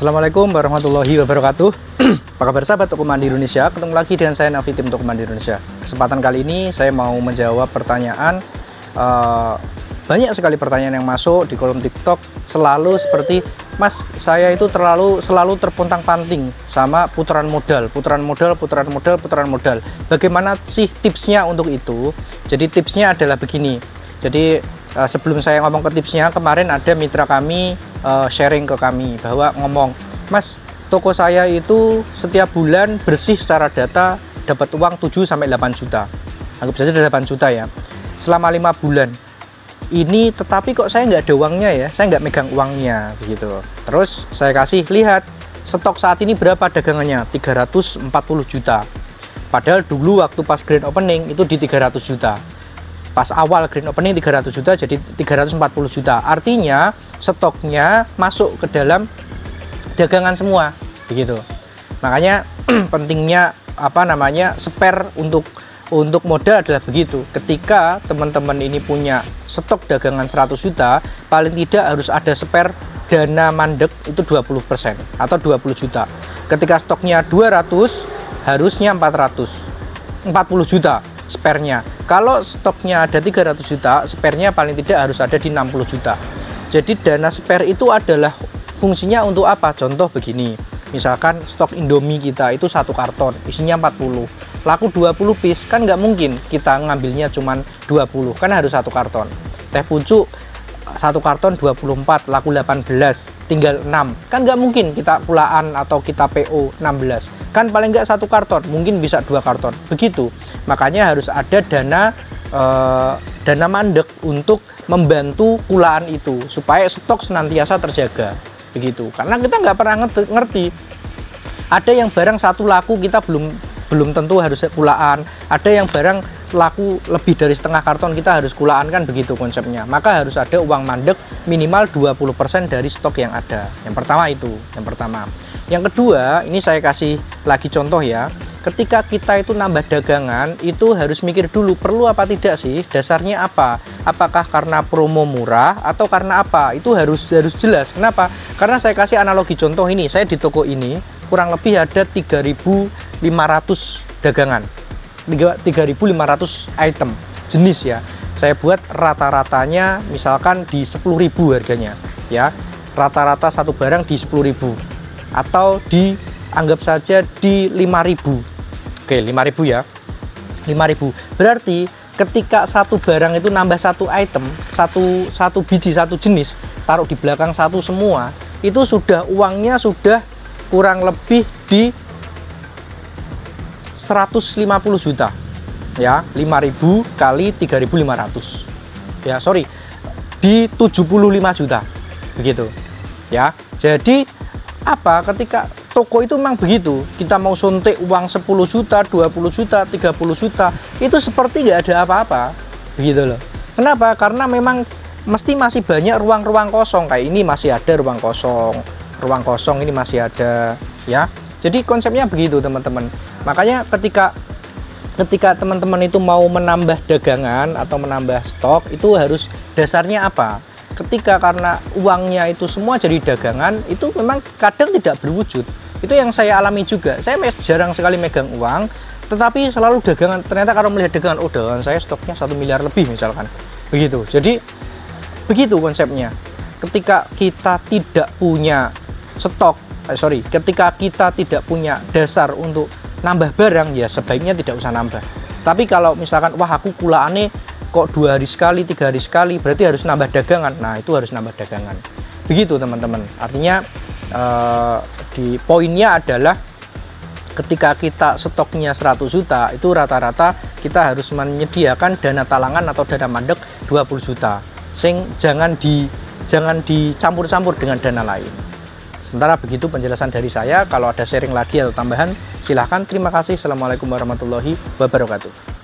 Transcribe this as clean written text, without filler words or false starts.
Assalamualaikum warahmatullahi wabarakatuh. Apa kabar sahabat Toko Mandi Indonesia? Ketemu lagi dengan saya Nafi, tim Toko Mandi Indonesia. Kesempatan kali ini saya mau menjawab pertanyaan. Banyak sekali pertanyaan yang masuk di kolom TikTok, selalu seperti, Mas, saya itu selalu terpontang-panting sama putaran modal. Bagaimana sih tipsnya untuk itu? Jadi tipsnya adalah begini. Jadi sebelum saya ngomong ke tipsnya, kemarin ada mitra kami sharing ke kami bahwa ngomong, Mas, toko saya itu setiap bulan bersih secara data dapat uang 7-8 juta. Anggap saja 8 juta ya, selama 5 bulan ini, tetapi kok saya nggak ada uangnya ya, saya nggak megang uangnya begitu. Terus saya kasih lihat stok saat ini berapa dagangannya, 340 juta. Padahal dulu waktu pas grand opening itu di 300 juta. Pas awal grand opening 300 juta jadi 340 juta. Artinya stoknya masuk ke dalam dagangan semua begitu. Makanya pentingnya spare untuk modal adalah begitu. Ketika teman-teman ini punya stok dagangan 100 juta, paling tidak harus ada spare dana mandek itu 20% atau 20 juta. Ketika stoknya 200, harusnya 40 juta spare-nya. Kalau stoknya ada 300 juta, spare-nya paling tidak harus ada di 60 juta. Jadi dana spare itu adalah fungsinya untuk apa? Contoh begini, misalkan stok Indomie kita itu 1 karton, isinya 40, laku 20 piece, kan nggak mungkin kita ngambilnya cuman 20, kan harus 1 karton. Teh pucuk 1 karton 24, laku 18, tinggal 6, kan nggak mungkin kita pulaan atau kita PO 16, kan paling nggak 1 karton, mungkin bisa 2 karton begitu. Makanya harus ada dana mandek untuk membantu kulaan itu supaya stok senantiasa terjaga begitu. Karena kita nggak pernah ngerti, ada yang barang 1 laku kita belum tentu harus kulaan, ada yang barang laku lebih dari setengah karton kita harus kulaan, kan begitu konsepnya. Maka harus ada uang mandek minimal 20% dari stok yang ada. Yang pertama itu, yang pertama. Yang kedua, ini saya kasih lagi contoh ya. Ketika kita itu nambah dagangan, itu harus mikir dulu perlu apa tidak sih, dasarnya apa, apakah karena promo murah atau karena apa, itu harus jelas. Kenapa? Karena saya kasih analogi contoh ini, saya di toko ini kurang lebih ada 3.500 dagangan, 3.500 item jenis ya. Saya buat rata-ratanya misalkan di 10.000 harganya ya, rata-rata satu barang di 10.000 atau dianggap saja di 5.000. Oke, 5.000 ya, 5.000 berarti ketika satu barang itu nambah satu item, satu biji, satu jenis, taruh di belakang satu semua, itu sudah uangnya sudah kurang lebih di 150 juta ya, 5.000 kali 3.500 ya, sorry, di 75 juta begitu ya. Jadi apa, ketika toko itu memang begitu, kita mau suntik uang 10 juta, 20 juta, 30 juta, itu seperti nggak ada apa-apa begitu loh. Kenapa? Karena memang mesti masih banyak ruang-ruang kosong. Kayak ini masih ada ruang kosong ini masih ada ya. Jadi konsepnya begitu teman-teman. Makanya ketika teman-teman itu mau menambah dagangan atau menambah stok, itu harus dasarnya apa? Ketika karena uangnya itu semua jadi dagangan, itu memang kadang tidak berwujud. Itu yang saya alami juga. Saya jarang sekali megang uang, tetapi selalu dagangan. Ternyata kalau melihat dagangan, oh dagangan saya stoknya 1 miliar lebih misalkan begitu. Jadi begitu konsepnya. Ketika kita tidak punya stok, ketika kita tidak punya dasar untuk nambah barang, ya sebaiknya tidak usah nambah. Tapi kalau misalkan, wah aku kulaannya kok 2 hari sekali, 3 hari sekali, berarti harus nambah dagangan. Nah itu harus nambah dagangan begitu teman-teman. Artinya di poinnya adalah ketika kita stoknya 100 juta, itu rata-rata kita harus menyediakan dana talangan atau dana mandek 20 juta, jangan dicampur-campur dengan dana lain. Sementara begitu penjelasan dari saya. Kalau ada sharing lagi atau tambahan, silahkan. Terima kasih. Assalamualaikum warahmatullahi wabarakatuh.